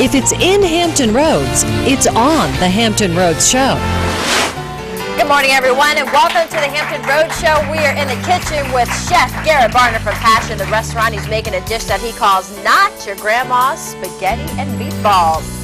If it's in Hampton Roads, it's on the Hampton Roads Show. Good morning, everyone, and welcome to the Hampton Roads Show. We are in the kitchen with Chef Garrett Barner from Passion, the restaurant. He's making a dish that he calls not your grandma's spaghetti and meatballs.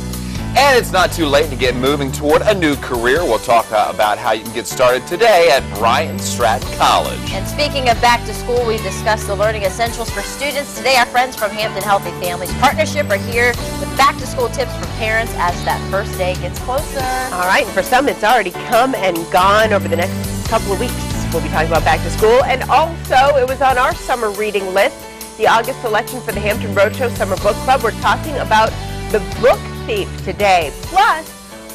And it's not too late to get moving toward a new career. We'll talk about how you can get started today at Bryant Stratton College. And speaking of back to school, we discussed the learning essentials for students. Today, our friends from Hampton Healthy Families Partnership are here with back to school tips for parents as that first day gets closer. All right, and for some, it's already come and gone over the next couple of weeks. We'll be talking about back to school. And also, it was on our summer reading list, the August selection for the Hampton Road Show Summer Book Club. We're talking about the book thief today. Plus,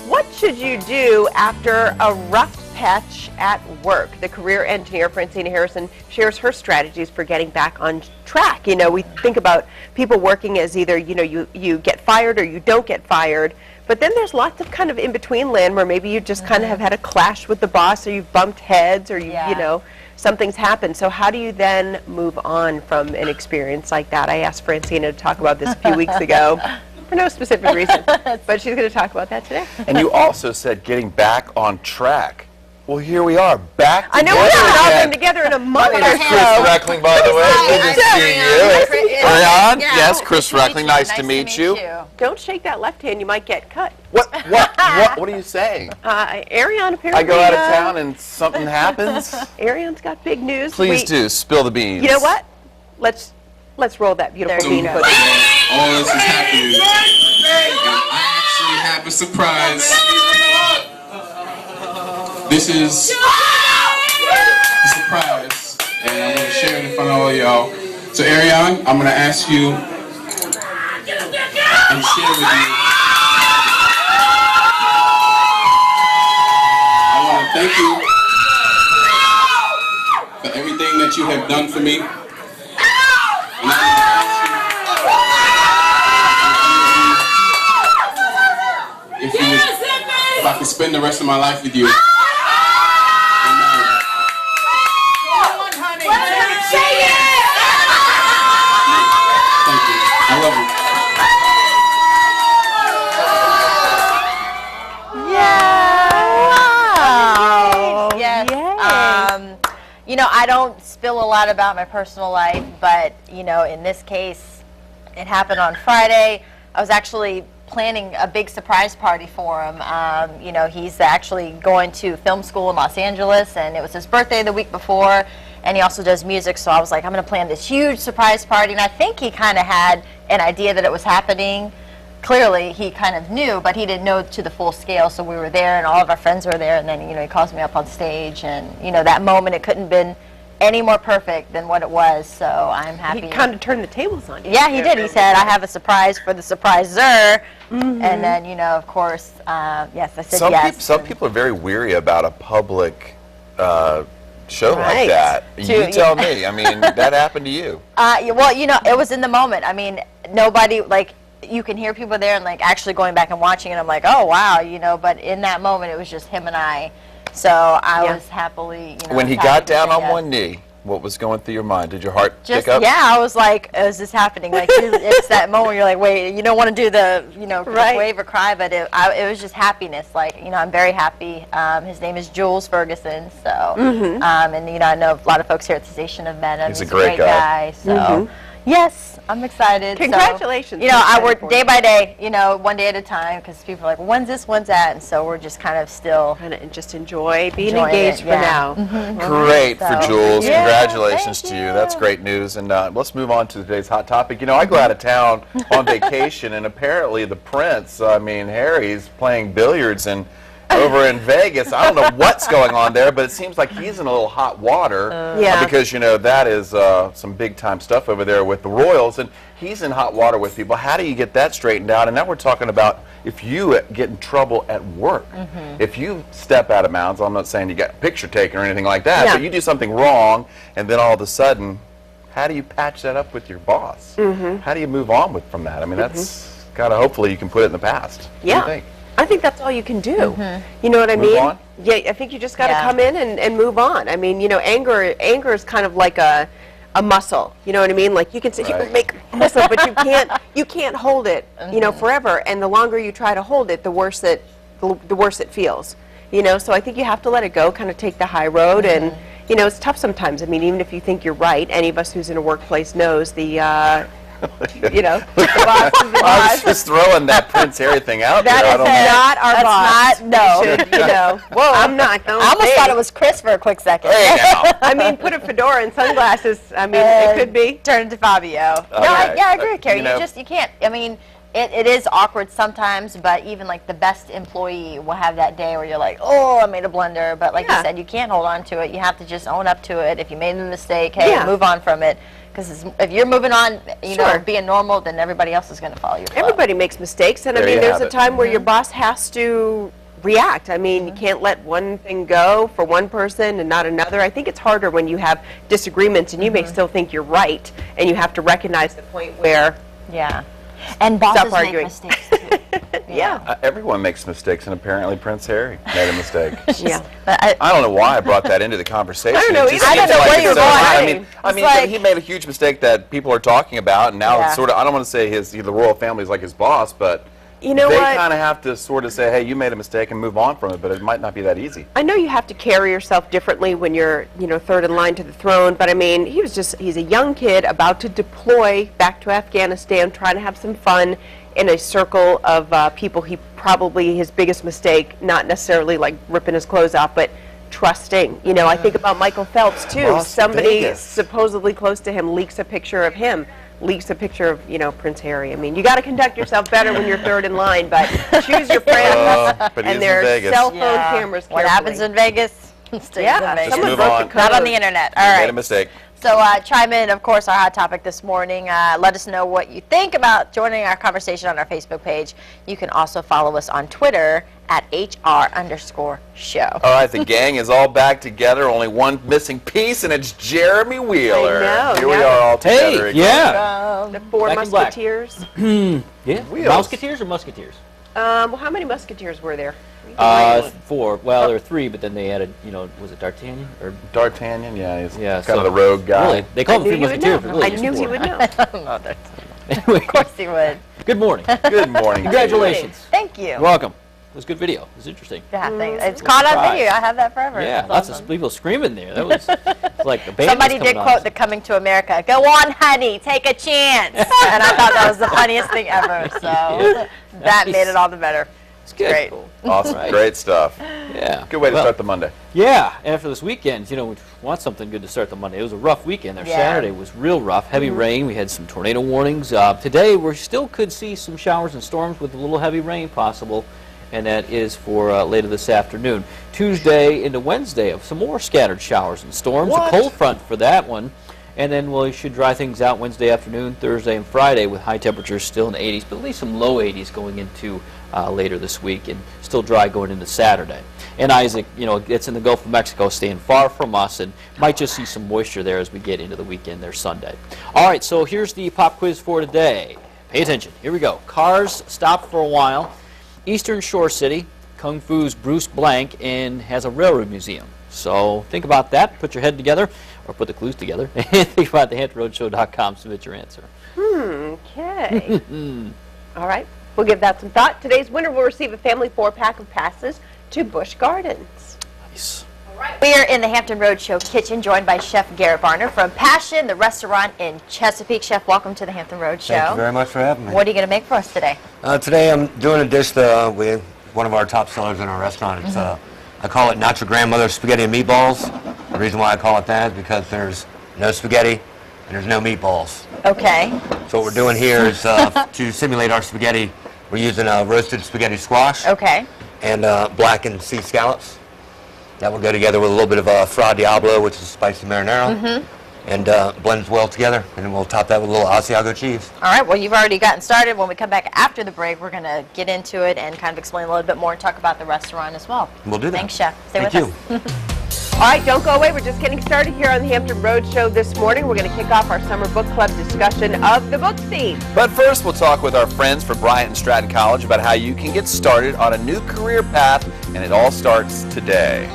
what should you do after a rough patch at work? The career engineer, Francina Harrison, shares her strategies for getting back on track. You know, we think about people working as either, you get fired or you don't get fired. But then there's lots of kind of in-between land where maybe you just kind of have had a clash with the boss, or you've bumped heads, or you know, something's happened. So how do you then move on from an experience like that? I asked Francina to talk about this a few weeks ago. For no specific reason, but she's going to talk about that today. And you also said getting back on track. Well, here we are, back together. I know we haven't all been together in a month or so. Chris Reckling, by the way. Good to see you. Ariane? Yes, Chris Reckling. Nice to meet you. Don't shake that left hand, you might get cut. What are you saying? Ariane apparently... I go out of town and something happens? Ariane's got big news. Please do, spill the beans. You know what? Let's roll that beautiful bean footage. All this is happening. I actually have a surprise. This is a surprise, and I'm going to share it in front of all y'all. So, Ariane, I'm going to ask you and share with you. I want to thank you for everything that you have done for me. And if I could spend the rest of my life with you. Thank you. I love Wow. Yeah. Yes. You know, I don't spill a lot about my personal life, but, you know, in this case, it happened on Friday. I was actually planning a big surprise party for him. You know, he's actually going to film school in Los Angeles, and it was his birthday the week before, and he also does music, so I was like, I'm going to plan this huge surprise party, and I think he kind of had an idea that it was happening. Clearly, he kind of knew, but he didn't know to the full scale, so we were there, and all of our friends were there, and then, you know, he calls me up on stage, and, you know, that moment, it couldn't have been any more perfect than what it was, so I'm happy. He kind of turned the tables on you. Yeah, he did. He said, I have a surprise for the surpriser, and then, you know, of course, yes, I said yes. Some people are very weary about a public show like that. You tell me. I mean, that happened to you. Well, you know, it was in the moment. I mean, nobody, like, you can hear people there and, like, actually going back and watching it, I'm like, oh, wow, you know, but in that moment, it was just him and I. So I was happily, you know. When he got down on one knee, what was going through your mind? Did your heart pick up? Yeah, I was like, is this happening? Like, it's that moment where you're like, wait, you don't want to do the, you know, wave or cry, but it was just happiness. Like, you know, I'm very happy. His name is Jules Ferguson, so, and, you know, I know a lot of folks here at the station have met him. He's a great guy. So, yes, I'm excited. Congratulations. So, you know, I work day by day, you know, one day at a time, because people are like, when's this, when's that? And so we're just kind of still. And just enjoy being engaged for now. Great for Jules. Congratulations to you. That's great news. And let's move on to today's hot topic. You know, I go out of town on vacation, and apparently the prince, I mean, Harry's playing billiards and over in Vegas. I don't know what's going on there, but it seems like he's in a little hot water because, you know, that is some big-time stuff over there with the Royals, and he's in hot water with people. How do you get that straightened out? And now we're talking about if you get in trouble at work. If you step out of bounds, I'm not saying you got a picture taken or anything like that, but you do something wrong, and then all of a sudden, how do you patch that up with your boss? How do you move on from that? I mean, that's kind of, hopefully you can put it in the past. What do you think? I think that's all you can do. You know what I mean? Move on? Yeah, I think you just got to come in and move on. I mean, you know, anger is kind of like a a muscle. You know what I mean? Like you can sit here and make a muscle, but you can't hold it, you know, forever. And the longer you try to hold it, the worse it feels. You know, so I think you have to let it go, kind of take the high road, and you know, it's tough sometimes. I mean, even if you think you're right, any of us who's in a workplace knows the, you know, the boss is the I was boss. just throwing that Prince Harry thing out there. That I is don't know. not our boss. No. We should, you know. Whoa, I'm not. I almost thought it was Chris for a quick second. Hey now. I mean, put a fedora and sunglasses. I mean, it could be. Turn into Fabio. No, Okay. I agree with Carrie. You know- You can't. I mean, it is awkward sometimes, but even like the best employee will have that day where you're like, oh, I made a blunder. But like you said, you can't hold on to it. You have to just own up to it. If you made a mistake, hey, move on from it. Because if you're moving on, you know, being normal, then everybody else is going to follow your flow. Everybody makes mistakes, and I There mean, you there's have a it. time where your boss has to react. I mean, you can't let one thing go for one person and not another. I think it's harder when you have disagreements, and you may still think you're right, and you have to recognize the point where And bosses stop make arguing. mistakes too. Everyone makes mistakes, and apparently Prince Harry made a mistake. But I don't know why I brought that into the conversation. I don't know It just either. I seems don't know like where it's you're so going. high. I It's mean, like- he made a huge mistake that people are talking about, and now it's sort of, I don't want to say the royal family is like his boss, but You know they what? kind of have to sort of say, hey, you made a mistake and move on from it, but it might not be that easy. I know you have to carry yourself differently when you're, you know, third in line to the throne, but I mean, he's a young kid about to deploy back to Afghanistan, trying to have some fun in a circle of people. His biggest mistake, not necessarily like ripping his clothes off, but trusting. You know, I think about Michael Phelps too. Las Somebody Vegas. supposedly close to him leaks a picture of him. Leaks a picture of, you know, Prince Harry. I mean, you got to conduct yourself better when you're third in line, but choose your friends But he's and in their Vegas. cell phone cameras carefully. What happens in Vegas stays in Vegas. Just move broke the on. code. Not on the internet. You All right. made a mistake. So chime in, of course, our hot topic this morning. Let us know what you think about joining our conversation on our Facebook page. You can also follow us on Twitter at HR_show. All right, the gang is all back together. Only one missing piece, and it's Jeremy Wheeler. I know, Here we yeah. are all together again. Yeah. The four Back in black. musketeers. Yeah. Wheels. Musketeers or musketeers? Well, how many musketeers were there? 4. Well, there were 3, but then they added, you know, was it D'Artagnan? Or D'Artagnan, yeah, he's Yeah, kind of so- the rogue guy. Really? They call them 3 Knew he would musketeers, know. but really I just knew he 4. would know. Anyway, Of course he would. good morning. Good morning. Congratulations. Thank you. You're welcome. It was a good video. It was interesting. Yeah, it's caught on Surprise. video. I have that forever. Yeah, That's lots awesome. of people screaming there. That was like the band. Somebody did quote the Coming to America. Go on, honey, take a chance. And I thought that was the funniest thing ever. So that Nice. made it all the better. It's good. great. Cool. Awesome. Right. Great stuff. Yeah. Good way to Well, start the Monday. Yeah, after this weekend, you know, we want something good to start the Monday. It was a rough weekend there. Yeah. Saturday was real rough. Heavy rain. We had some tornado warnings. Today, we still could see some showers and storms with a little heavy rain possible, and that is for later this afternoon. Tuesday into Wednesday, some more scattered showers and storms. What? A cold front for that one. And then we should dry things out Wednesday afternoon, Thursday, and Friday with high temperatures still in the 80s, but at least some low 80s going into later this week, and still dry going into Saturday. And Isaac, you know, it's in the Gulf of Mexico, staying far from us, and might just see some moisture there as we get into the weekend there Sunday. All right, so here's the pop quiz for today. Pay attention. Here we go. Cars stop for a while. Eastern Shore City, Kung Fu's Bruce Blank, and has a railroad museum. So think about that. Put your head together, or put the clues together, and think about thehamptonroadshow.com. Submit your answer. Okay. All right. We'll give that some thought. Today's winner will receive a family 4-pack of passes to Busch Gardens. Nice. We are in the Hampton Roadshow kitchen, joined by Chef Garrett Varner from Passion, the restaurant in Chesapeake. Chef, welcome to the Hampton Roadshow. Thank you very much for having me. What are you going to make for us today? Today I'm doing a dish with one of our top sellers in our restaurant. It's I call it Not Your Grandmother's Spaghetti and Meatballs. The reason why I call it that is because there's no spaghetti and there's no meatballs. Okay. So what we're doing here is to simulate our spaghetti, we're using roasted spaghetti squash Okay. and blackened sea scallops. That will go together with a little bit of Fra Diablo, which is spicy marinara, and blends well together. And then we'll top that with a little Asiago cheese. All right. Well, you've already gotten started. When we come back after the break, we're going to get into it and kind of explain a little bit more and talk about the restaurant as well. We'll do that. Thanks, Chef. Stay Thank with you. us. All right, don't go away. We're just getting started here on the Hampton Roadshow this morning. We're going to kick off our summer book club discussion of the book theme. But first, we'll talk with our friends from Bryant and Stratton College about how you can get started on a new career path, and it all starts today.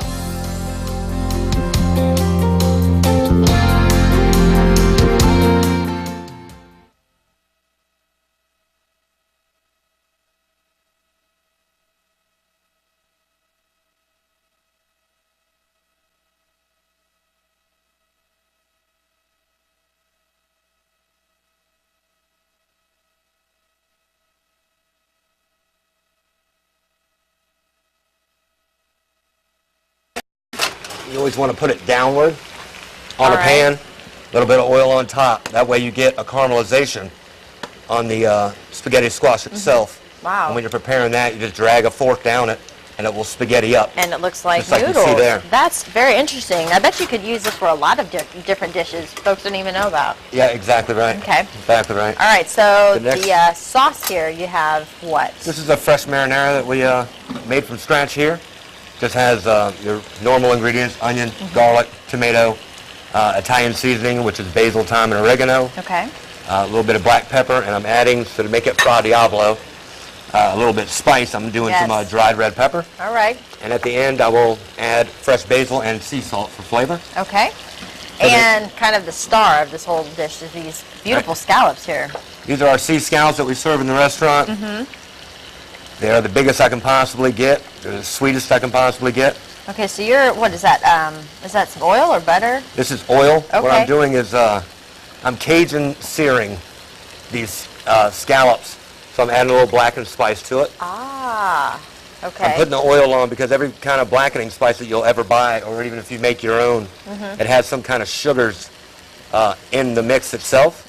you always want to put it downward on All a right. pan, a little bit of oil on top. That way you get a caramelization on the spaghetti squash itself. Wow. And when you're preparing that, you just drag a fork down it, and it will spaghetti up. And it looks like Just like you noodles. see there. That's very interesting. I bet you could use this for a lot of different dishes folks don't even know about. Yeah, exactly right. Okay. Exactly right. All right, so The next- the sauce here, you have what? This is a fresh marinara that we made from scratch here. Just has your normal ingredients: onion, garlic, tomato, Italian seasoning, which is basil, thyme, and oregano. Okay. A little bit of black pepper, and I'm adding, so to make it fra diavolo, a little bit of spice. I'm doing some Yes. dried red pepper. All right. And at the end, I will add fresh basil and sea salt for flavor. Okay. And kind of the star of this whole dish is these beautiful scallops here. These are our sea scallops that we serve in the restaurant. They are the biggest I can possibly get. They're the sweetest I can possibly get. Okay, so you're, what is that? Is that some oil or butter? This is oil. What Okay. I'm doing is I'm Cajun searing these scallops. So I'm adding a little blackened spice to it. Ah, I'm okay. putting the oil on because every kind of blackening spice that you'll ever buy, or even if you make your own, it has some kind of sugars in the mix itself.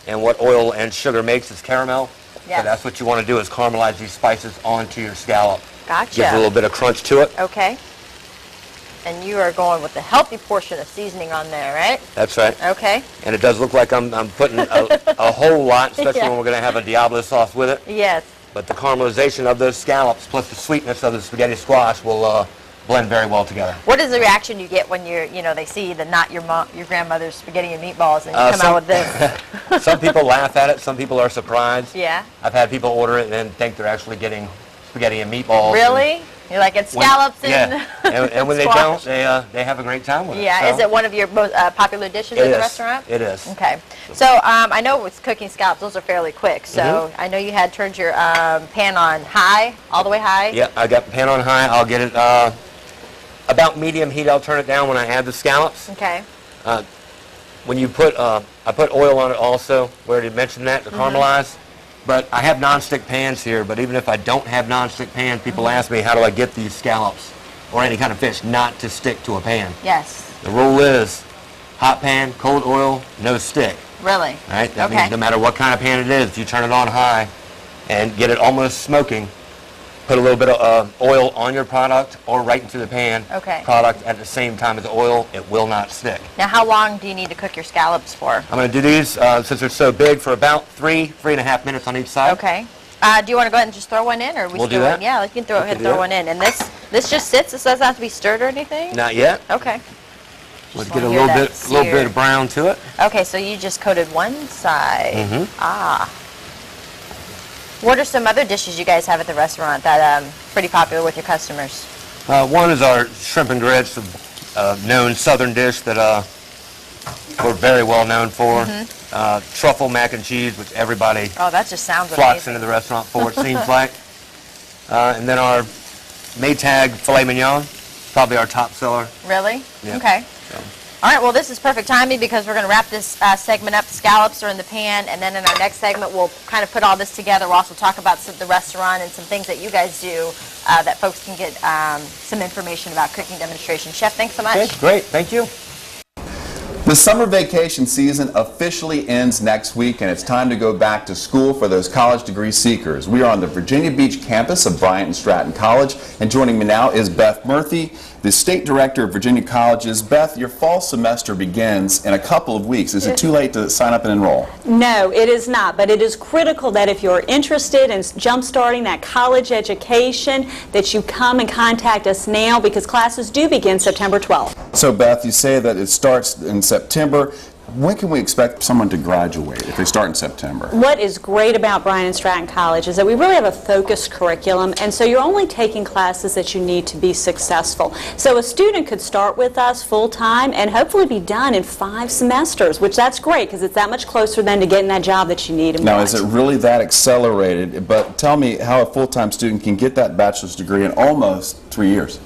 And what oil and sugar makes is caramel. Yes. So that's what you want to do, is caramelize these spices onto your scallop. Gotcha. Gives a little bit of crunch to it. Okay. And you are going with the healthy portion of seasoning on there, right? That's right. Okay. And it does look like I'm putting a whole lot, especially Yeah. when we're going to have a Diablo sauce with it. Yes. But the caramelization of those scallops plus the sweetness of the spaghetti squash will blend very well together. What is the reaction you get when you're, they see the not your grandmother's spaghetti and meatballs, and you come out with this? Some people laugh at it. Some people are surprised. Yeah. I've had people order it and then think they're actually getting spaghetti and meatballs. Really? You're like, it's scallops Yeah. And when they don't, they have a great time with it. Yeah. So Is it one of your most popular dishes it in the is. restaurant? It is. Okay. So I know with cooking scallops, those are fairly quick. So I know you had turned your pan on high, all the way high. Yeah, I got the pan on high. I'll get it about medium heat. I'll turn it down when I add the scallops. Okay. When you put, I put oil on it also. We already mentioned that to caramelize. But I have nonstick pans here. But even if I don't have nonstick pans, people ask me, how do I get these scallops or any kind of fish not to stick to a pan? Yes. The rule is hot pan, cold oil, no stick. Really? All right? That Okay. means no matter what kind of pan it is, if you turn it on high and get it almost smoking, put a little bit of oil on your product or right into the pan Okay. product at the same time as the oil, it will not stick. Now, how long do you need to cook your scallops for? I'm going to do these, since they're so big, for about 3.5 minutes on each side. Okay. Do you want to go ahead and just throw one in, or we We'll do still? that. Yeah, you can throw We ahead can and throw do one in. And this just sits. This doesn't have to be stirred or anything. Not yet. Okay. Let's wanna get a hear little that bit sear. of brown to it. Okay, so you just coated one side. Ah. What are some other dishes you guys have at the restaurant that pretty popular with your customers? One is our shrimp and grits, a known southern dish that we're very well known for. Truffle mac and cheese, which everybody Oh, that just sounds flocks amazing. into the restaurant for, it seems like. And then our Maytag filet mignon, probably our top seller. Really? Yeah. Okay. All right, well, this is perfect timing because we're going to wrap this segment up. Scallops are in the pan, and then in our next segment, we'll kind of put all this together. We'll also talk about the restaurant and some things that you guys do that folks can get some information about cooking demonstration. Chef, thanks so much. Okay, great. Thank you. The summer vacation season officially ends next week, and it's time to go back to school for those college degree seekers. We are on the Virginia Beach campus of Bryant and Stratton College, and joining me now is Beth Murphy, the State Director of Virginia Colleges. Beth, your fall semester begins in a couple of weeks. Is it too late to sign up and enroll? No, it is not, but it is critical that if you're interested in jump-starting that college education, that you come and contact us now because classes do begin September 12th. So, Beth, you say that it starts in September. When can we expect someone to graduate if they start in September? What is great about Bryant and Stratton College is that we really have a focused curriculum, and so you're only taking classes that you need to be successful. So a student could start with us full-time and hopefully be done in 5 semesters, which that's great because it's that much closer then to getting that job that you need. Now, is it really that accelerated? But tell me how a full-time student can get that bachelor's degree in almost 3 years.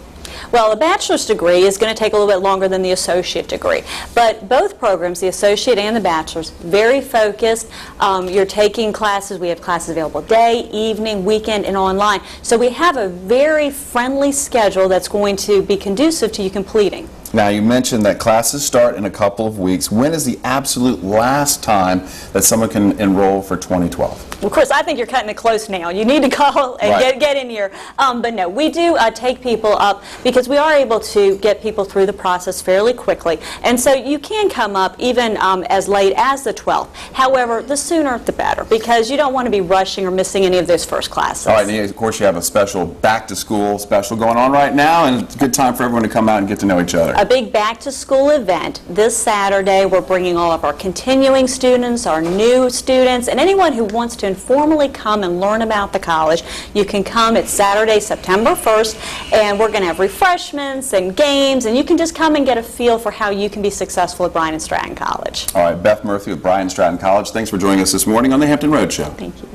Well, a bachelor's degree is going to take a little bit longer than the associate degree. But both programs, the associate and the bachelor's, very focused. You're taking classes. We have classes available day, evening, weekend, and online. So we have a very friendly schedule that's going to be conducive to you completing. Now, you mentioned that classes start in a couple of weeks. When is the absolute last time that someone can enroll for 2012? Well, Chris, I think you're cutting it close now. You need to call and Right. get in here. But no, we do take people up because we are able to get people through the process fairly quickly. And so you can come up even as late as the 12th. However, the sooner the better, because you don't want to be rushing or missing any of those first classes. All right, and of course you have a special back-to-school special going on right now, and it's a good time for everyone to come out and get to know each other. A big back-to-school event this Saturday. We're bringing all of our continuing students, our new students, and anyone who wants to informally come and learn about the college. You can come. It's Saturday, September 1st, and we're going to have refreshments and games, and you can just come and get a feel for how you can be successful at Bryan and Stratton College. All right, Beth Murphy with Bryan Stratton College, thanks for joining us this morning on the Hampton Road Show. Thank you.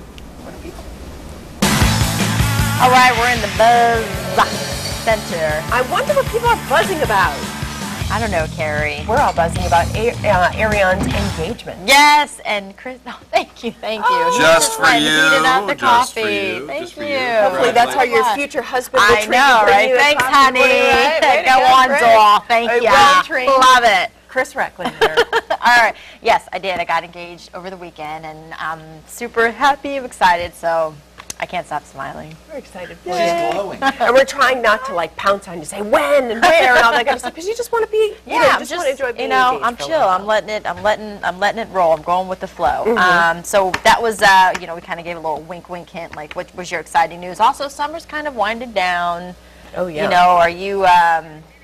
All right, we're in the Buzz Center. I wonder what people are buzzing about. I don't know, Carrie. We're all buzzing about Ariane's engagement. Yes, and Chris, oh, thank you. Just for Heating you, up the just for coffee. you, Thank just for you. you. Hopefully that's how your What? future husband will I treat know, you. bring right? you a Thanks, coffee honey. morning, right? Way to Go on, Chris. Zoll. Thank A you. well-trained Love it. Chris Reckling there. All right. Yes, I did. I got engaged over the weekend, and I'm super happy. I'm excited, so I can't stop smiling. We're excited for you. And we're trying not to like pounce on you, say when and where and all that kind of stuff, because you just want to be, Yeah, just want to enjoy being I'm engaged for a chill. while. I'm letting it roll. I'm going with the flow. So that was, we kind of gave a little wink hint, like what was your exciting news? Also, summer's kind of winding down. Oh yeah. You know, are you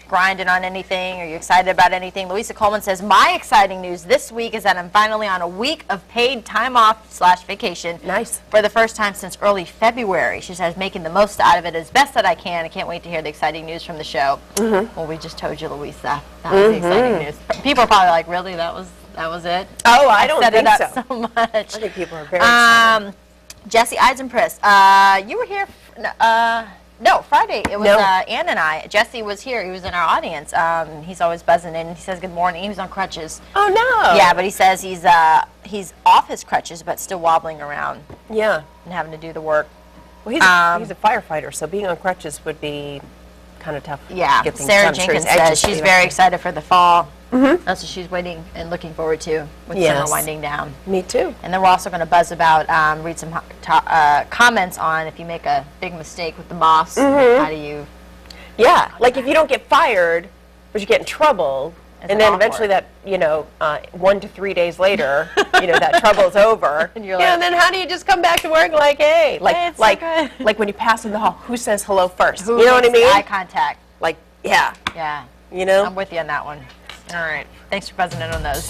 grinding on anything? Are you excited about anything? Louisa Coleman says, my exciting news this week is that I'm finally on a week of paid time off / vacation. Nice. For the first time since early February. She says, making the most out of it as best that I can. I can't wait to hear the exciting news from the show. Well, we just told you, Louisa. That was the exciting news. People are probably like, really? That was it? Oh, I don't set think it up so. so much. I think people are very excited. Jesse Eisenpriss, you were here, no, Friday. It was No. Ann and I. Jesse was here. He was in our audience. He's always buzzing in. He says good morning. He was on crutches. Oh no. Yeah, but he says he's off his crutches, but still wobbling around Yeah. and having to do the work. Well, he's a firefighter, so being on crutches would be kind of tough. Yeah, to get things Sarah done. I'm sure Jenkins he's anxious says to she's get very back. excited for the fall. That's what she's waiting and looking forward to with Yes. summer winding down. Me too. And then we're also going to buzz about, read some comments on if you make a big mistake with the boss, how do you... Yeah, like if you don't get fired, but you get in trouble, It's and then awkward. eventually that, 1 to 3 days later, that trouble's over. And you're and then how do you just come back to work like, hey, Hey, it's so good. like when you pass in the hall, who says hello first? Who you know what I makes mean? eye contact. Like, yeah, Yeah. you I'm with you on that one. All right. Thanks for buzzing in on those.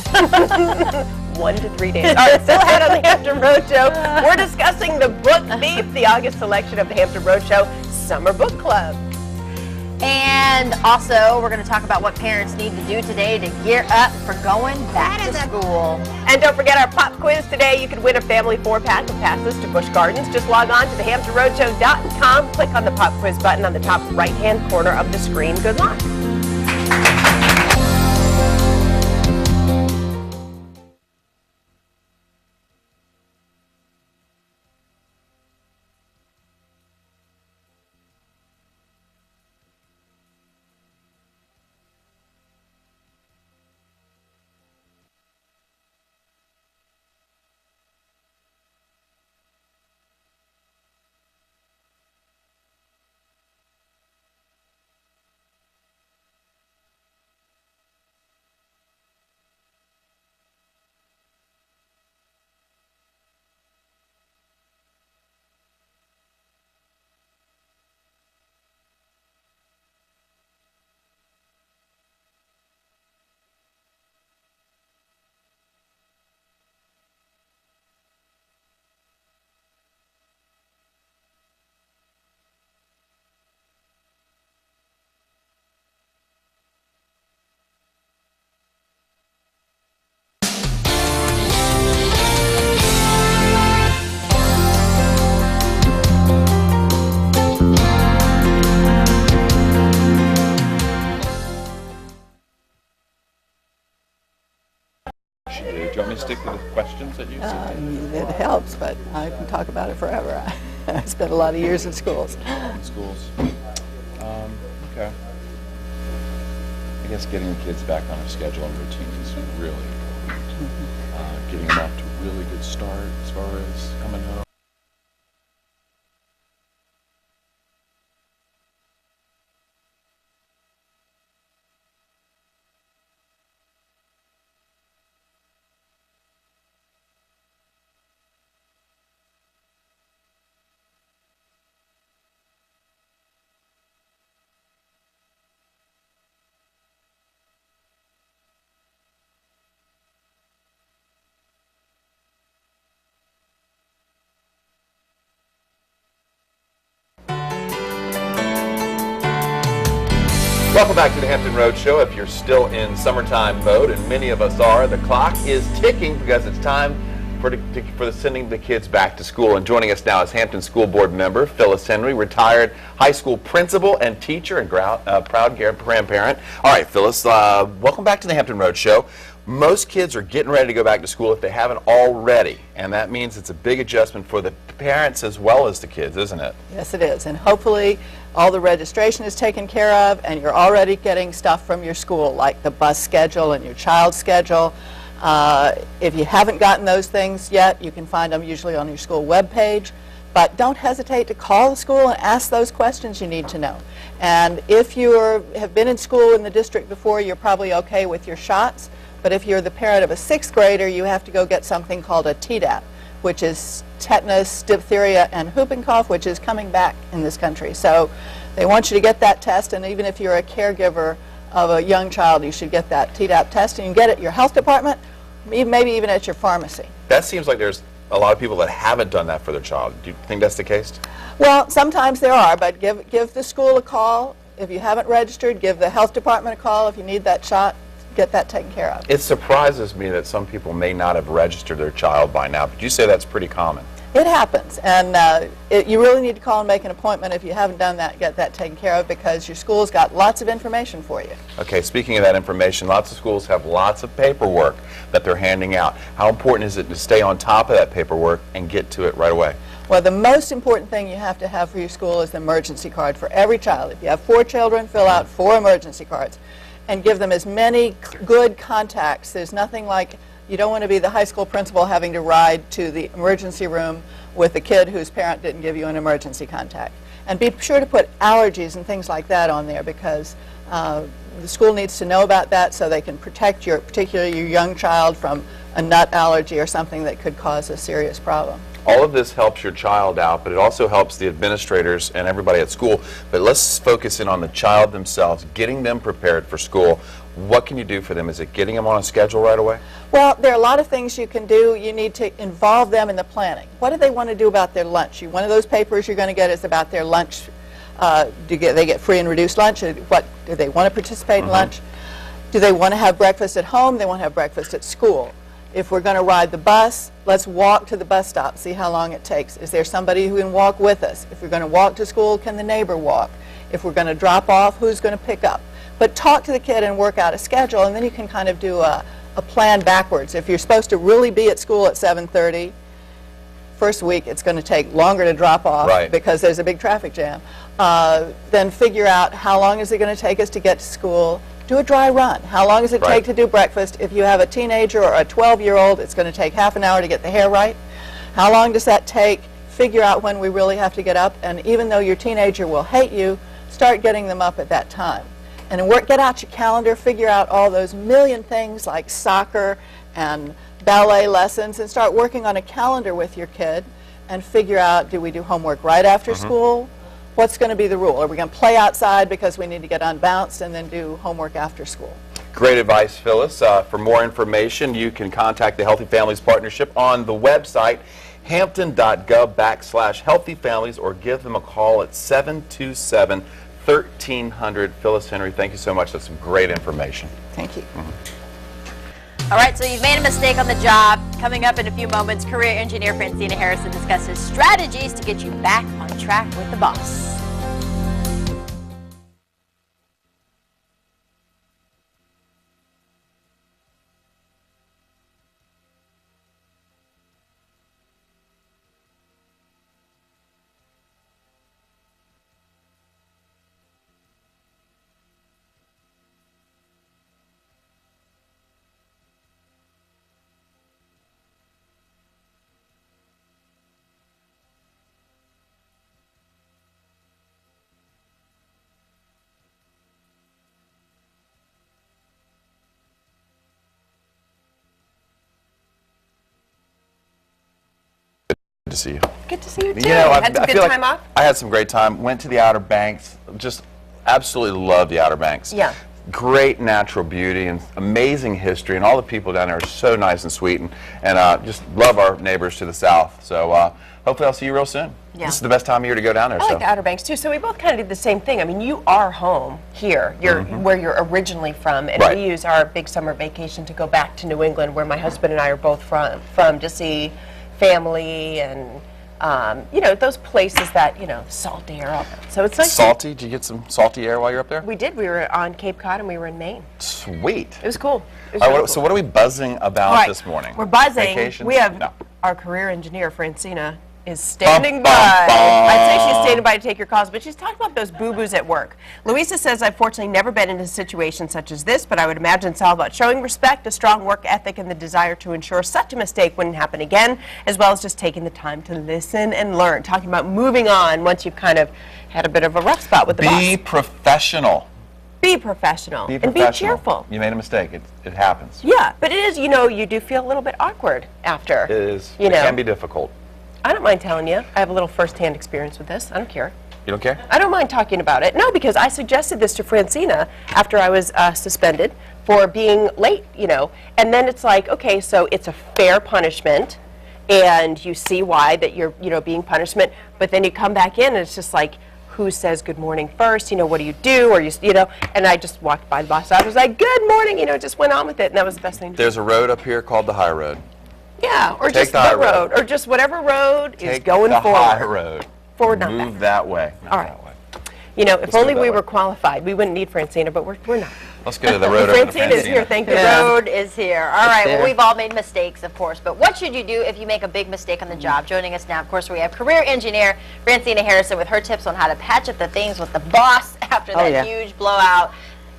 1 to 3 days. All right, still ahead on the Hampton Road Show. We're discussing the book Thief, the August selection of the Hampton Road Show Summer Book Club. And also, we're going to talk about what parents need to do today to gear up for going back to school. And don't forget our pop quiz today. You can win a family 4-pack of passes to Busch Gardens. Just log on to thehamptonroadshow.com. Click on the pop quiz button on the top right-hand corner of the screen. Good luck. Do you want me to stick to the questions that you submitted It helps, but I can talk about it forever. I spent a lot of years in schools. in schools? Okay. I guess getting the kids back on a schedule and routine is really important. Getting them off to a really good start as far as coming home. Welcome back to the Hampton Road Show. If you're still in summertime mode, and many of us are, the clock is ticking because it's time for sending the kids back to school. And joining us now is Hampton School Board member Phyllis Henry, retired high school principal and teacher and proud grandparent. All right, Phyllis, welcome back to the Hampton Road Show. Most kids are getting ready to go back to school if they haven't already, and that means it's a big adjustment for the parents as well as the kids, isn't it? Yes, it is. And hopefully all the registration is taken care of and you're already getting stuff from your school, like the bus schedule and your child's schedule. If you haven't gotten those things yet, you can find them usually on your school webpage. But don't hesitate to call the school and ask those questions you need to know. And if you have been in school in the district before, you're probably okay with your shots. But if you're the parent of a 6th grader, you have to go get something called a Tdap, which is tetanus, diphtheria, and whooping cough, which is coming back in this country. So they want you to get that test, and even if you're a caregiver of a young child, you should get that Tdap test, and you can get it at your health department, maybe even at your pharmacy. That seems like there's a lot of people that haven't done that for their child. Do you think that's the case? Well, sometimes there are, but give the school a call. If you haven't registered, give the health department a call if you need that shot. Get that taken care of. It surprises me that some people may not have registered their child by now, but you say that's pretty common. It happens, and you really need to call and make an appointment if you haven't done that, get that taken care of, because your school's got lots of information for you. Okay, speaking of that information, lots of schools have lots of paperwork that they're handing out. How important is it to stay on top of that paperwork and get to it right away? Well, the most important thing you have to have for your school is the emergency card for every child. If you have 4 children, fill out 4 emergency cards and give them as many good contacts. There's nothing like, you don't want to be the high school principal having to ride to the emergency room with a kid whose parent didn't give you an emergency contact. And be sure to put allergies and things like that on there, because the school needs to know about that so they can protect particularly your young child from a nut allergy or something that could cause a serious problem. All of this helps your child out, but it also helps the administrators and everybody at school. But let's focus in on the child themselves, getting them prepared for school. What can you do for them? Is it getting them on a schedule right away? Well, there are a lot of things you can do. You need to involve them in the planning. What do they want to do about their lunch? One of those papers you're going to get is about their lunch. They get free and reduced lunch? What, do they want to participate in lunch? Do they want to have breakfast at home? They want to have breakfast at school. If we're going to ride the bus, let's walk to the bus stop, see how long it takes. Is there somebody who can walk with us? If we're going to walk to school, can the neighbor walk? If we're going to drop off, who's going to pick up? But talk to the kid and work out a schedule, and then you can kind of do a plan backwards. If you're supposed to really be at school at 7:30, first week it's going to take longer to drop off because there's a big traffic jam. Then figure out how long is it going to take us to get to school. Do a dry run. How long does it take to do breakfast? If you have a teenager or a 12-year-old, it's going to take half an hour to get the hair right. How long does that take? Figure out when we really have to get up, and even though your teenager will hate you, start getting them up at that time. And get out your calendar, figure out all those million things like soccer and ballet lessons, and start working on a calendar with your kid and figure out, do we do homework right after school? What's going to be the rule? Are we going to play outside because we need to get unbounced and then do homework after school? Great advice, Phyllis. For more information, you can contact the Healthy Families Partnership on the website hampton.gov/Healthy Families, or give them a call at 727-1300. Phyllis Henry, thank you so much. That's some great information. Thank you. All right, so you've made a mistake on the job. Coming up in a few moments, career engineer Francina Harrison discusses strategies to get you back on track with the boss. Good to see you. Good to see you too. You know, Had some I good feel like time off? I had some great time. Went to the Outer Banks. Just absolutely love the Outer Banks. Yeah. Great natural beauty and amazing history, and all the people down there are so nice and sweet, and just love our neighbors to the south. So hopefully I'll see you real soon. Yeah. This is the best time of year to go down there. I like the Outer Banks too. So we both kind of did the same thing. I mean, you are home here. You're where you're originally from, and Right. we use our big summer vacation to go back to New England, where my husband and I are both from to see family and you know, those places that, you know, salt air up. So it's nice. Salty? Did you get some salty air while you're up there? We did. We were on Cape Cod and we were in Maine. Sweet. It was cool. It was All right, really so cool. what are we buzzing about All right, this morning? We're buzzing. Vacations? We have No. our career engineer, Francina, is standing Bum, by. bum, bum. I'd say she's standing by to take your calls, but she's talking about those boo-boos at work. Louisa says, I've fortunately never been in a situation such as this, but I would imagine it's all about showing respect, a strong work ethic, and the desire to ensure such a mistake wouldn't happen again, as well as just taking the time to listen and learn. Talking about moving on once you've kind of had a bit of a rough spot with the Be boss. professional. Be professional. Be And professional. be cheerful. You made a mistake. It happens. Yeah, but it is, you know, you do feel a little bit awkward after. It is. You It know. can be difficult. I don't mind telling you. I have a little first-hand experience with this. I don't care. You don't care? I don't mind talking about it. No, because I suggested this to Francina after I was suspended for being late, you know. And then it's like, okay, so it's a fair punishment, and you see why that you're, you know, being punishment. But then you come back in, and it's just like, who says good morning first? You know, what do you do? Or you know. And I just walked by the boss. I was like, good morning. You know, just went on with it, and that was the best thing to do. There's a road up here called the High Road. Yeah, or Take just the high the road, road. or just whatever road is Take going the forward. High Road. Forward, not Move back. that way. Not All right. that way. You know, if Let's do only it that we way. were qualified, we wouldn't need Francina, but we're not. Let's go to the road over to Francina is here, Francina. thank The you. road is here. All right, well, there. we've all made mistakes, of course, but what should you do if you make a big mistake on the job? Joining us now, of course, we have career engineer Francina Harrison with her tips on how to patch up the things with the boss after that yeah. huge blowout.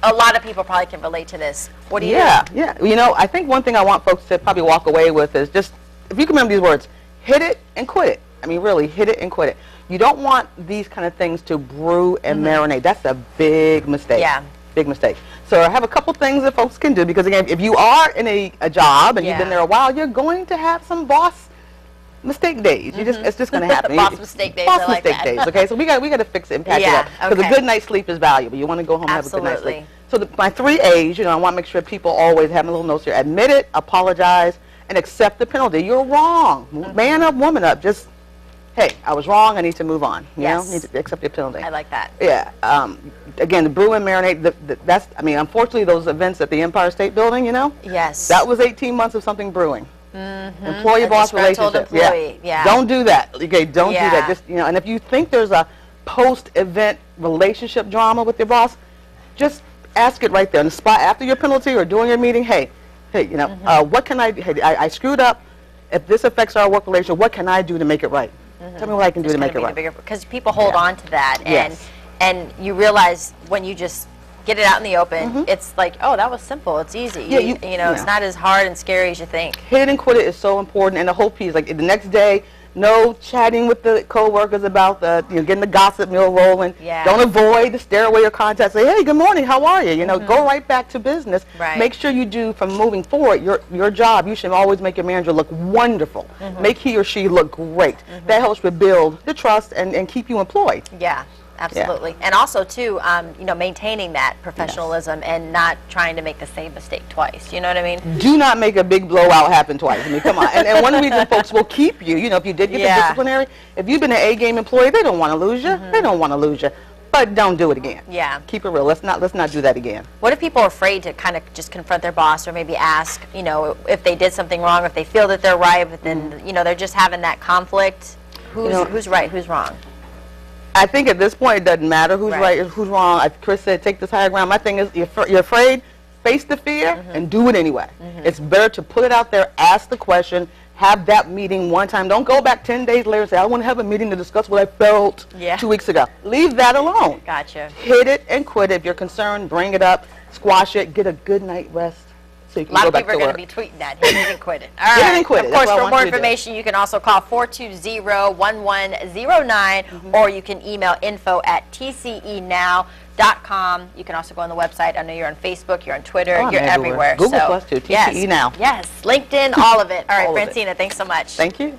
A lot of people probably can relate to this. What do you Yeah, do? yeah. You know, I think one thing I want folks to probably walk away with is just, if you can remember these words, hit it and quit it. I mean, really, hit it and quit it. You don't want these kind of things to brew and marinate. That's a big mistake. Yeah. Big mistake. So I have a couple things that folks can do, because again, if you are in a job and you've been Yeah. there a while, you're going to have some boss mistake days. You just, it's just going to happen. Boss mistake days, Boss I like mistake that. days. Okay, so we got to fix it and patch Yeah, it up, because okay. a good night's sleep is valuable. You want to go home and have a good night's Absolutely. sleep. So my 3 A's, you know, I want to make sure people always have a little notes here. Admit it, apologize, and accept the penalty. You're wrong. Man up, woman up. Just, hey, I was wrong. I need to move on. You Yes. know, need to accept the penalty. I like that. Yeah. Again, the brew and marinate, that's, I mean, unfortunately, those events at the Empire State Building, you know, Yes. that was 18 months of something brewing. Employee-boss disgruntled relationship. employee, yeah. Don't do that. Okay, don't do Yeah. that. Just, you know, and if you think there's a post-event relationship drama with your boss, just ask it right there on the spot after your penalty or during your meeting. Hey, you know, what can I? Hey, I screwed up. If this affects our work relationship, what can I do to make it right? Tell me what I can do to make it right. Because people hold on to that, Yes. and you realize when you just get it out in the open, it's like, oh, that was simple, it's easy. Yeah, you know, it's yeah. not as hard and scary as you think. Hit it and quit it is so important, and the whole piece, like the next day, no chatting with the co-workers about the, you know, getting the gossip mill rolling. Yeah. Don't avoid the stairway or contact. Say, hey, good morning, how are you? You know, go right back to business. Right. Make sure you do, from moving forward, your job, you should always make your manager look wonderful. Make he or she look great. That helps rebuild the trust and keep you employed. Yeah, absolutely. And also, too, you know, maintaining that professionalism and not trying to make the same mistake twice. You know what I mean? Do not make a big blowout happen twice. I mean, come on. And one reason folks will keep you, you know, if you did get the disciplinary, if you've been an A-game employee, they don't want to lose you. They don't want to lose you. But don't do it again. Yeah. Keep it real. Let's not do that again. What if people are afraid to kind of just confront their boss or maybe ask, you know, if they did something wrong, if they feel that they're right, but then, you know, they're just having that conflict? Who's right, who's wrong? I think at this point it doesn't matter who's right or who's wrong. Like Chris said, take this higher ground. My thing is, you're afraid, face the fear and do it anyway. It's better to put it out there, ask the question, have that meeting one time. Don't go back 10 days later and say, I want to have a meeting to discuss what I felt 2 weeks ago. Leave that alone. Gotcha. Hit it and quit it. If you're concerned, bring it up, squash it, get a good night rest so you can A lot go of back people to are work. going to be tweeting that. Hit it and quit it. All Hit it right. and quit it. Of That's course, what I for more want you to do. information, you can also call 420-1109 or you can email info@tcenow.com. You can also go on the website. I know you're on Facebook, you're on Twitter, Oh, I'm you're everywhere. everywhere. Google so, Plus too, TCE yes, Now. Yes, LinkedIn, all of it. All right, All of it. Francina, thanks so much. Thank you.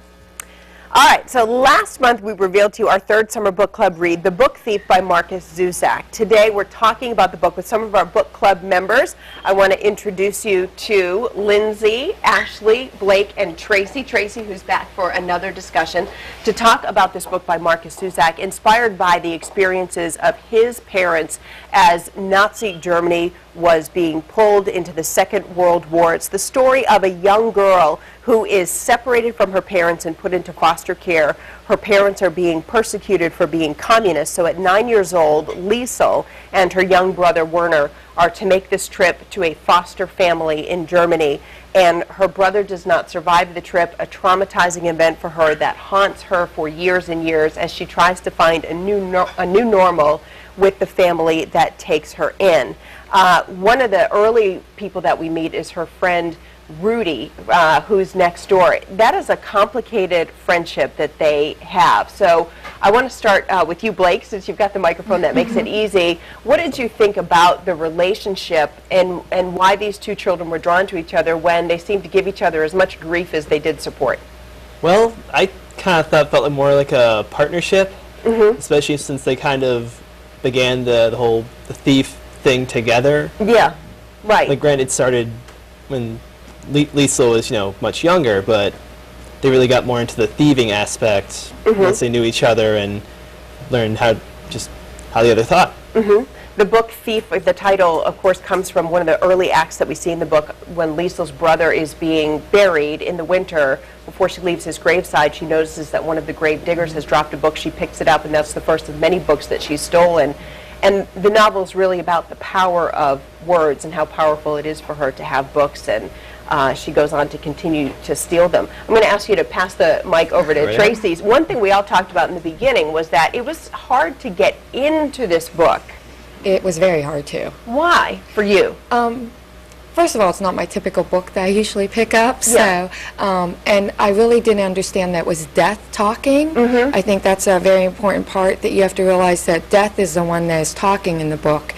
All right, so last month we revealed to you our third summer book club read, The Book Thief by Marcus Zusak. Today we're talking about the book with some of our book club members. I want to introduce you to Lindsay, Ashley, Blake, and Tracy. Tracy, who's back for another discussion, to talk about this book by Marcus Zusak, inspired by the experiences of his parents as Nazi Germany was being pulled into the Second World War. It's the story of a young girl who is separated from her parents and put into foster care. Her parents are being persecuted for being communists, so at 9 years old, Liesel and her young brother Werner are to make this trip to a foster family in Germany, and her brother does not survive the trip, a traumatizing event for her that haunts her for years and years as she tries to find a new normal with the family that takes her in. One of the early people that we meet is her friend Rudy, who's next door. That is a complicated friendship that they have. So I want to start with you, Blake, since you've got the microphone. That makes it easy. What did you think about the relationship and why these two children were drawn to each other when they seemed to give each other as much grief as they did support? Well, I kind of felt more like a partnership, especially since they kind of began the whole thief thing together. Yeah, right. Like, granted, it started when Liesel was, much younger, but they really got more into the thieving aspect once they knew each other and learned how the other thought. The book Thief, the title, of course, comes from one of the early acts that we see in the book when Liesel's brother is being buried in the winter. Before she leaves his graveside, she notices that one of the grave diggers has dropped a book. She picks it up, and that's the first of many books that she's stolen. And the novel is really about the power of words and how powerful it is for her to have books, and she goes on to continue to steal them. I'm going to ask you to pass the mic over to Tracy's. One thing we all talked about in the beginning was that it was hard to get into this book. It was very hard to. Why, for you? First of all, it's not my typical book that I usually pick up, so, and I really didn't understand that was death talking. I think that's a very important part, that you have to realize that death is the one that is talking in the book.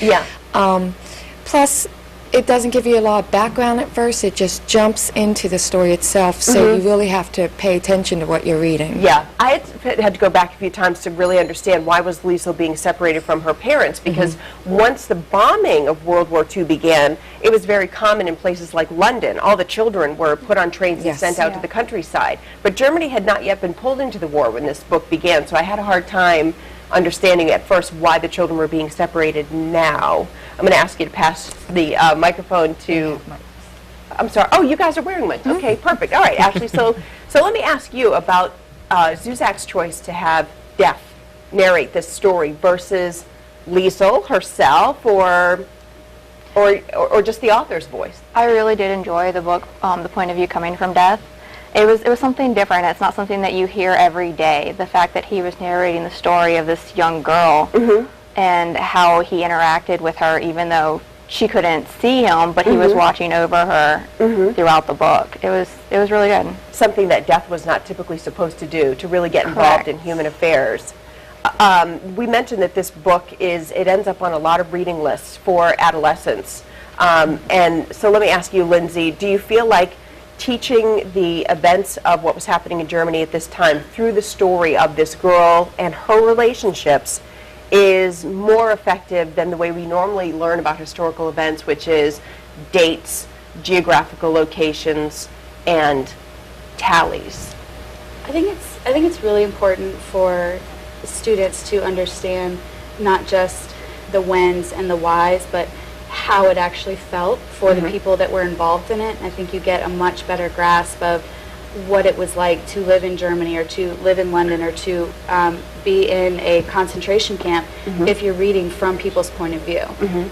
Plus, it doesn't give you a lot of background at first, it just jumps into the story itself, so you really have to pay attention to what you're reading. I had to go back a few times to really understand why was Liesel being separated from her parents, because once the bombing of World War II began, it was very common in places like London. All the children were put on trains and sent out to the countryside. But Germany had not yet been pulled into the war when this book began, so I had a hard time understanding at first why the children were being separated now. I'm going to ask you to pass the microphone to... I'm sorry. Oh, you guys are wearing mics. Okay, perfect. All right, Ashley. So let me ask you about Zusak's choice to have Deaf narrate this story versus Liesel herself, or just the author's voice. I really did enjoy the book, the point of view coming from Deaf. It was something different. It's not something that you hear every day. The fact that he was narrating the story of this young girl and how he interacted with her, even though she couldn't see him, but he was watching over her throughout the book. It was really good. Something that Deaf was not typically supposed to do, to really get involved in human affairs. We mentioned that this book it ends up on a lot of reading lists for adolescents. And so let me ask you, Lindsay, do you feel like teaching the events of what was happening in Germany at this time through the story of this girl and her relationships is more effective than the way we normally learn about historical events, which is dates, geographical locations, and tallies? I think it's really important for students to understand not just the whens and the whys, but how it actually felt for the people that were involved in it. I think you get a much better grasp of what it was like to live in Germany or to live in London or to be in a concentration camp if you're reading from people's point of view.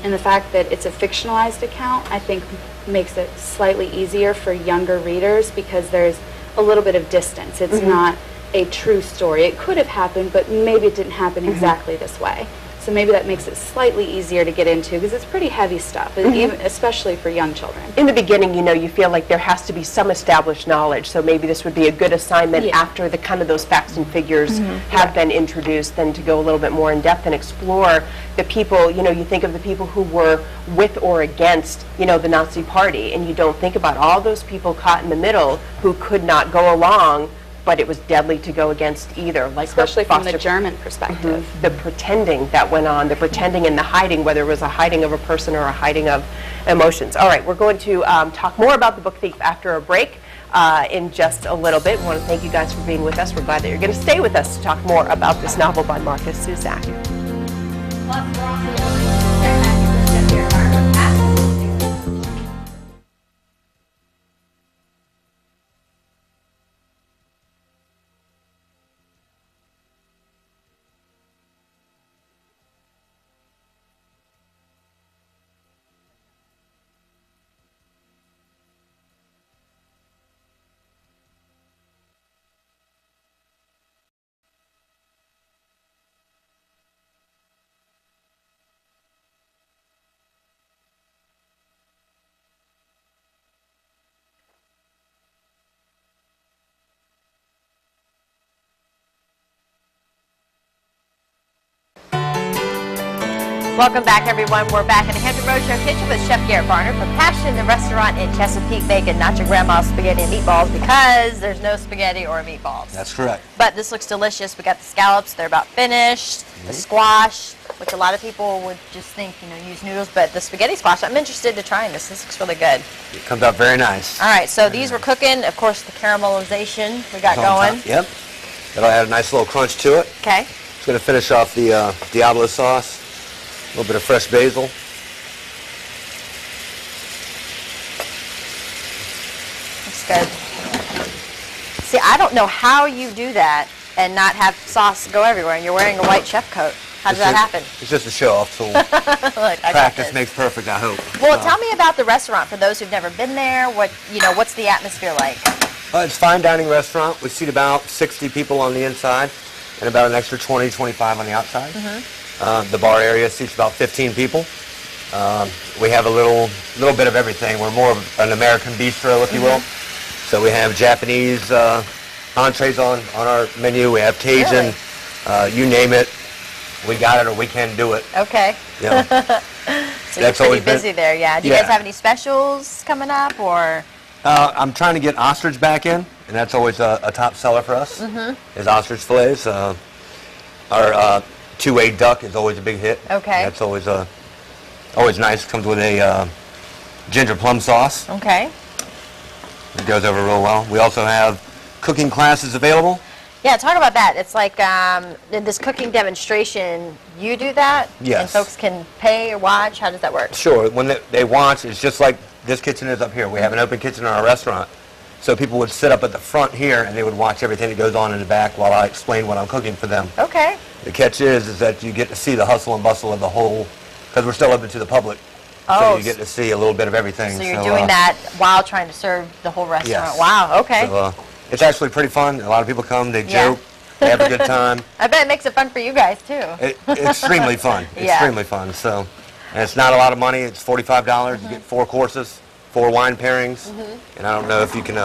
And the fact that it's a fictionalized account, I think, makes it slightly easier for younger readers because there's a little bit of distance. It's not a true story. It could have happened, but maybe it didn't happen exactly this way. So maybe that makes it slightly easier to get into because it's pretty heavy stuff, even, especially for young children. In the beginning, you feel like there has to be some established knowledge, so maybe this would be a good assignment after the kind of those facts and figures have been introduced, then to go a little bit more in depth and explore the people, you think of the people who were with or against, the Nazi Party, and you don't think about all those people caught in the middle who could not go along, but it was deadly to go against either. Like Especially from the German perspective. The pretending that went on, the pretending and the hiding, whether it was a hiding of a person or a hiding of emotions. All right, we're going to talk more about The Book Thief after a break in just a little bit. We want to thank you guys for being with us. We're glad that you're going to stay with us to talk more about this novel by Marcus Zusak. Welcome back, everyone. We're back in the Hampton Roadshow kitchen with Chef Garrett Barner from Passion, the restaurant in Chesapeake, making not your grandma's spaghetti and meatballs because there's no spaghetti or meatballs. That's correct. But this looks delicious. We got the scallops; they're about finished. The squash, which a lot of people would just think, use noodles, but the spaghetti squash. I'm interested to trying this. This looks really good. It comes out very nice. All right, so these were cooking. Of course, the caramelization we got going. Yep. That'll add a nice little crunch to it. Okay. It's going to finish off the Diablo sauce. A little bit of fresh basil. Looks good. See, I don't know how you do that and not have sauce go everywhere, and you're wearing a white chef coat. How does that happen? It's just a show-off tool. Look, Practice makes perfect, I hope. Well, tell me about the restaurant for those who've never been there. What's the atmosphere like? It's a fine dining restaurant. We seat about 60 people on the inside and about an extra 20, 25 on the outside. The bar area seats about 15 people. We have a little bit of everything. We're more of an American bistro, if you will. So we have Japanese entrees on our menu. We have Cajun. You name it, we got it or we can do it. Okay. Yeah. So you're pretty busy there, yeah. Do you guys have any specials coming up, or? I'm trying to get ostrich back in, and that's always a top seller for us, is ostrich fillets. Our two-way duck is always a big hit. Okay. That's always nice. Comes with a ginger plum sauce. Okay. It goes over real well. We also have cooking classes available. Yeah, talk about that. It's like in this cooking demonstration, you do that? Yes. And folks can pay or watch? How does that work? Sure. When they watch, it's just like this kitchen is up here. We have an open kitchen in our restaurant. So people would sit up at the front here and they would watch everything that goes on in the back while I explain what I'm cooking for them. Okay. The catch is that you get to see the hustle and bustle of the whole, because we're still open to the public. Oh. So you get to see a little bit of everything. So you're doing that while trying to serve the whole restaurant. Yes. Wow, okay. So, it's actually pretty fun. A lot of people come, they joke, they have a good time. I bet it makes it fun for you guys, too. Extremely fun. Yeah. Extremely fun. So, and it's not a lot of money. It's $45. You get 4 courses, 4 wine pairings, and I don't know if you can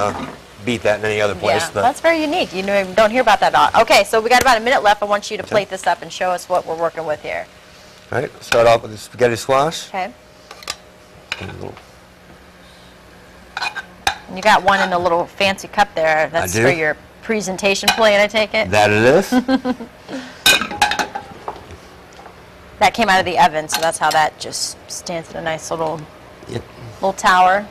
beat that in any other place. Yeah, but that's very unique. You don't hear about that a lot. Okay, so we got about a minute left. I want you to plate this up and show us what we're working with here. All right, start off with the spaghetti squash. Okay. And you got one in a little fancy cup there. That's for your presentation plate, I take it? That it is. That came out of the oven, so that's how that just stands in a nice little tower.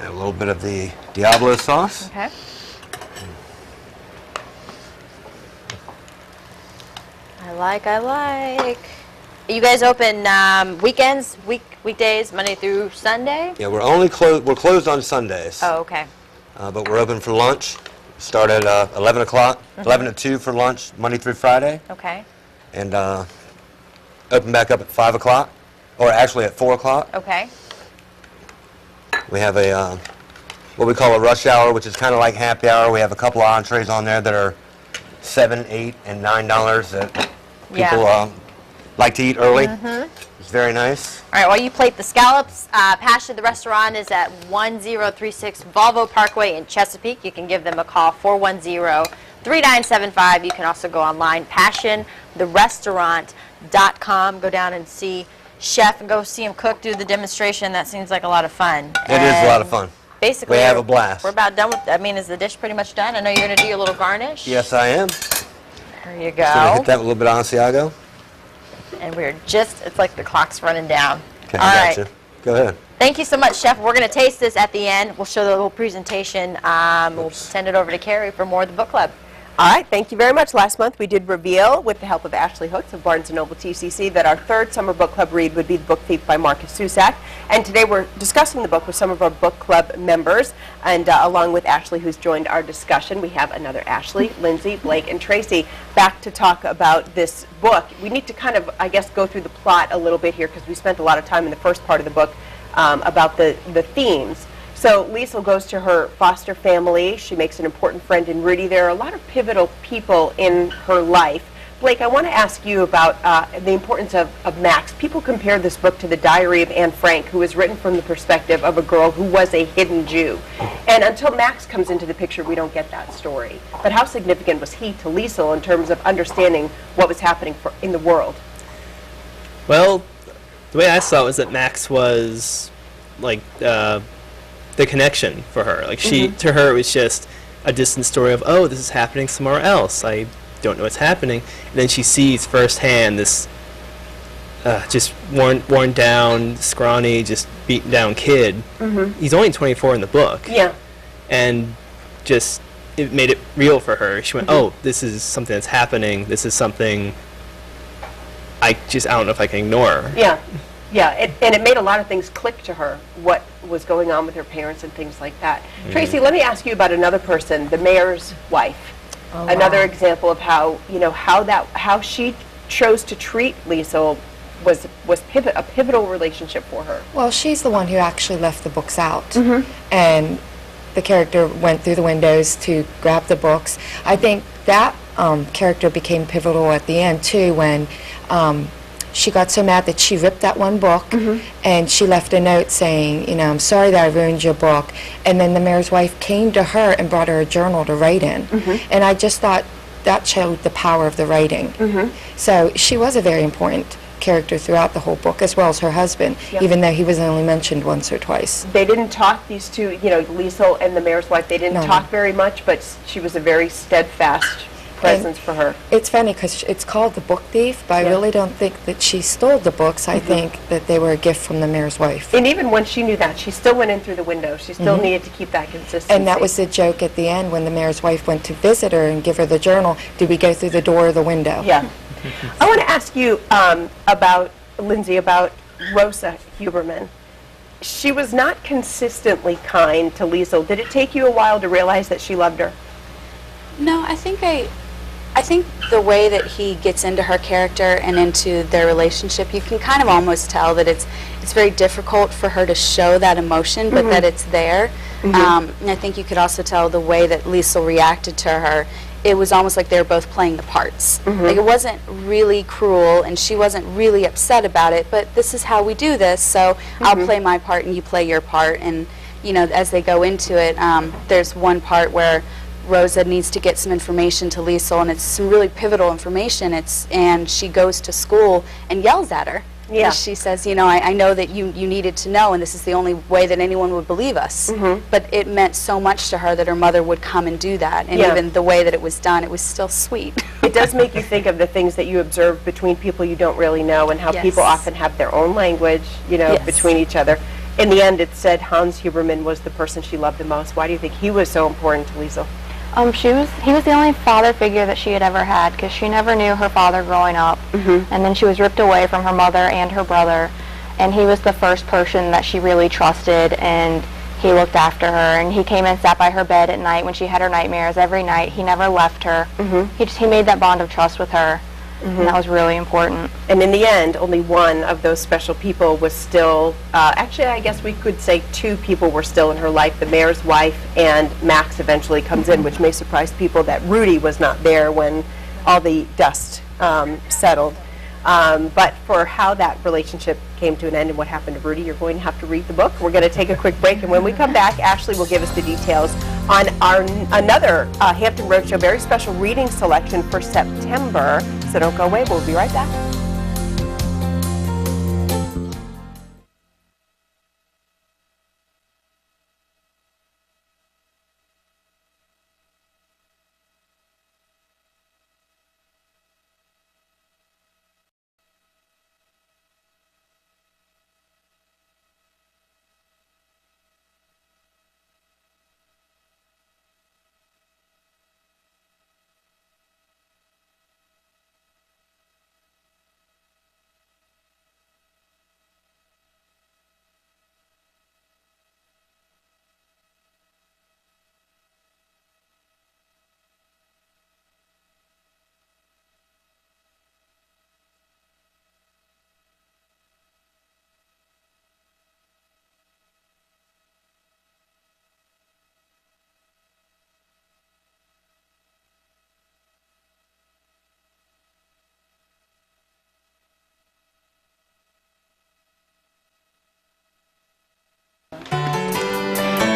A little bit of the Diablo sauce. Okay. I like. You guys open weekends, weekdays, Monday through Sunday? Yeah, we're closed on Sundays. Oh, okay. But we're open for lunch. Start at 11 o'clock, 11 to 2 for lunch, Monday through Friday. Okay. And open back up at 5 o'clock, or actually at 4 o'clock. Okay. We have a what we call a rush hour, which is kind of like happy hour. We have a couple of entrees on there that are $7, $8, and $9 that people like to eat early. It's very nice. All right, while you plate the scallops, Passion, the restaurant is at 1036 Volvo Parkway in Chesapeake. You can give them a call, 410-3975. You can also go online, passiontherestaurant.com. Go down and see Chef and go see him cook, do the demonstration. That seems like a lot of fun. It is a lot of fun. basically, we have a blast. We're about done with, I mean, is the dish pretty much done? I know you're going to do your little garnish. Yes, I am. There you Just gonna go. hit that with a little bit of Asiago. And we're just, it's like the clock's running down. Okay, All I right. gotcha. Go ahead. Thank you so much, Chef. We're going to taste this at the end. We'll show the little presentation. We'll send it over to Carrie for more of the book club. All right, thank you very much. Last month we did reveal, with the help of Ashley Hooks of Barnes & Noble TCC, that our third summer book club read would be The Book Thief by Marcus Cusack. And today we're discussing the book with some of our book club members, and along with Ashley, who's joined our discussion. We have another Ashley, Lindsay, Blake, and Tracy back to talk about this book. We need to kind of, I guess, go through the plot a little bit here, because we spent a lot of time in the first part of the book about the themes. So Liesl goes to her foster family. She makes an important friend in Rudy. There are a lot of pivotal people in her life. Blake, I want to ask you about the importance of Max. People compare this book to the Diary of Anne Frank, who is written from the perspective of a girl who was a hidden Jew. And until Max comes into the picture, we don't get that story. But how significant was he to Liesl in terms of understanding what was happening in the world? Well, the way I saw it was that Max was like the connection for her. Like to her, it was just a distant story of, oh, this is happening somewhere else. I don't know what's happening. And then she sees firsthand this just worn down, scrawny, just beaten down kid. He's only 24 in the book. Yeah. And just, it made it real for her. She went, oh, this is something that's happening. This is something I don't know if I can ignore. Yeah. Yeah, and it made a lot of things click to her, what was going on with her parents and things like that. Tracy, let me ask you about another person, the mayor's wife. Oh, another wow. example of how, you know, how she chose to treat Liesl was a pivotal relationship for her. Well, she's the one who actually left the books out. And the character went through the windows to grab the books. I think that character became pivotal at the end, too, when she got so mad that she ripped that one book, and she left a note saying, you know, I'm sorry that I ruined your book. And then the mayor's wife came to her and brought her a journal to write in. And I just thought that showed the power of the writing. So she was a very important character throughout the whole book, as well as her husband, even though he was only mentioned once or twice. They didn't talk, these two, you know, Liesl and the mayor's wife, they didn't talk very much, but she was a very steadfast presence for her. It's funny because it's called The Book Thief, but I really don't think that she stole the books. I think that they were a gift from the mayor's wife. And even when she knew that, she still went in through the window. She still needed to keep that consistency. And that was the joke at the end when the mayor's wife went to visit her and give her the journal. Did we go through the door or the window? Yeah. I want to ask you about, Lindsay, about Rosa Huberman. She was not consistently kind to Liesl. Did it take you a while to realize that she loved her? No, I think the way that he gets into her character and into their relationship, you can kind of almost tell that it's very difficult for her to show that emotion, but that it's there. And I think you could also tell the way that Liesl reacted to her. It was almost like they were both playing the parts. Like, it wasn't really cruel, and she wasn't really upset about it, but this is how we do this, so I'll play my part and you play your part. And, you know, as they go into it, there's one part where Rosa needs to get some information to Liesl, and it's some really pivotal information. And she goes to school and yells at her. Yeah. She says, you know, I know that you needed to know, and this is the only way that anyone would believe us. But it meant so much to her that her mother would come and do that. And even the way that it was done, it was still sweet. It does make you think of the things that you observe between people you don't really know, and how people often have their own language, you know, between each other. In the end, it said Hans Huberman was the person she loved the most. Why do you think he was so important to Liesl? He was the only father figure that she had ever had, because she never knew her father growing up. And then she was ripped away from her mother and her brother, and he was the first person that she really trusted, and he looked after her, and he came and sat by her bed at night when she had her nightmares every night. He never left her. He made that bond of trust with her. And that was really important. And in the end, only one of those special people was still, actually I guess we could say two people were still in her life, the mayor's wife, and Max eventually comes in, which may surprise people that Rudy was not there when all the dust settled. But for how that relationship came to an end and what happened to Rudy, you're going to have to read the book. We're going to take a quick break, and when we come back, Ashley will give us the details on another Hampton Roadshow very special reading selection for September. So don't go away. We'll be right back.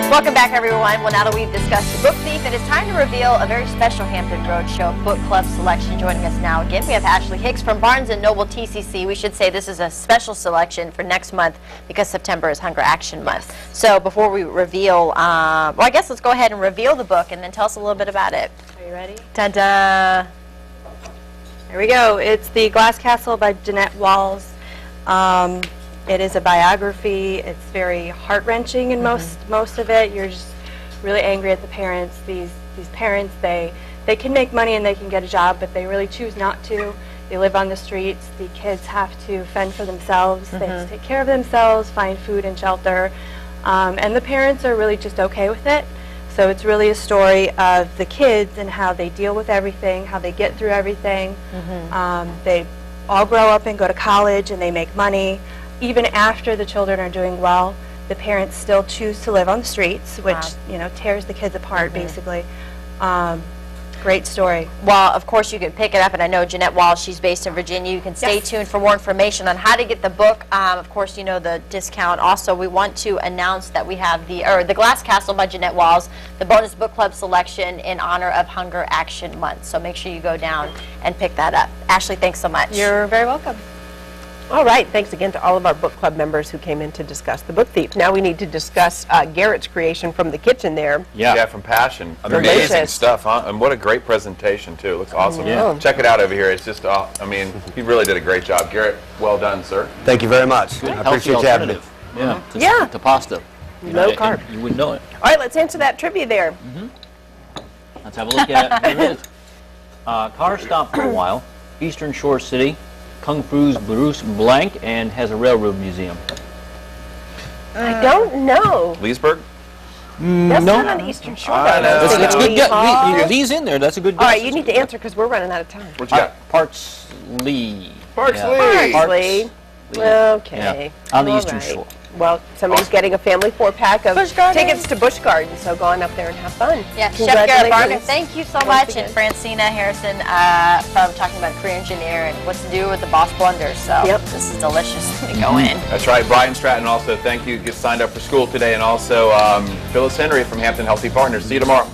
Welcome back, everyone. Well, now that we've discussed the book thief, it is time to reveal a very special Hampton Roadshow book club selection. Joining us now again, we have Ashley Hicks from Barnes & Noble TCC. We should say this is a special selection for next month because September is Hunger Action Month. So before we reveal, well, I guess let's go ahead and reveal the book and then tell us a little bit about it. Are you ready? Ta-da! Here we go. It's The Glass Castle by Jeanette Walls. It is a biography. It's very heart-wrenching in most of it. You're just really angry at the parents. These parents, they can make money and they can get a job, but they really choose not to. They live on the streets. The kids have to fend for themselves. They have to take care of themselves, find food and shelter. And the parents are really just okay with it. So it's really a story of the kids and how they deal with everything, how they get through everything. They all grow up and go to college and they make money. Even after the children are doing well, the parents still choose to live on the streets, which you know, tears the kids apart basically. Great story. Well, of course you can pick it up, and I know Jeanette Walls, she's based in Virginia. You can stay tuned for more information on how to get the book. Of course, you know the discount. Also, we want to announce that we have the Glass Castle by Jeanette Walls, the bonus book club selection in honor of Hunger Action Month. So make sure you go down and pick that up. Ashley, thanks so much. You're very welcome. All right, thanks again to all of our book club members who came in to discuss The Book Thief. Now we need to discuss Garrett's creation from the kitchen there. Yeah, from Passion. Amazing stuff, huh? And what a great presentation, too. It looks awesome. Yeah. Check it out over here. It's just, I mean, he really did a great job. Garrett, well done, sir. Thank you very much. Good, I healthy appreciate you having me. alternative. To pasta. You Low know, carb. and you wouldn't know it. All right, let's answer that trivia there. Let's have a look at it. Here it is. Car stopped for a while. Eastern Shore City. Kung Fu's Bruce Blank, and has a railroad museum. I don't know. Leesburg? That's no. not on the Eastern Shore. It's good. Lee's in there. That's a good guess. All right, you need to answer because we're running out of time. What you got? Parksley. Parksley. Okay. Yeah. On the Eastern Shore. Well, somebody's getting a family 4-pack of tickets to Busch Gardens, so go on up there and have fun. Yeah, Chef Garrett Barker, thank you so much, and Francina Harrison from talking about career engineer and what to do with the boss blender. So this is delicious. Let me go in. That's right. Brian Stratton also, thank you. Get signed up for school today, and also Phyllis Henry from Hampton Healthy Partners. See you tomorrow.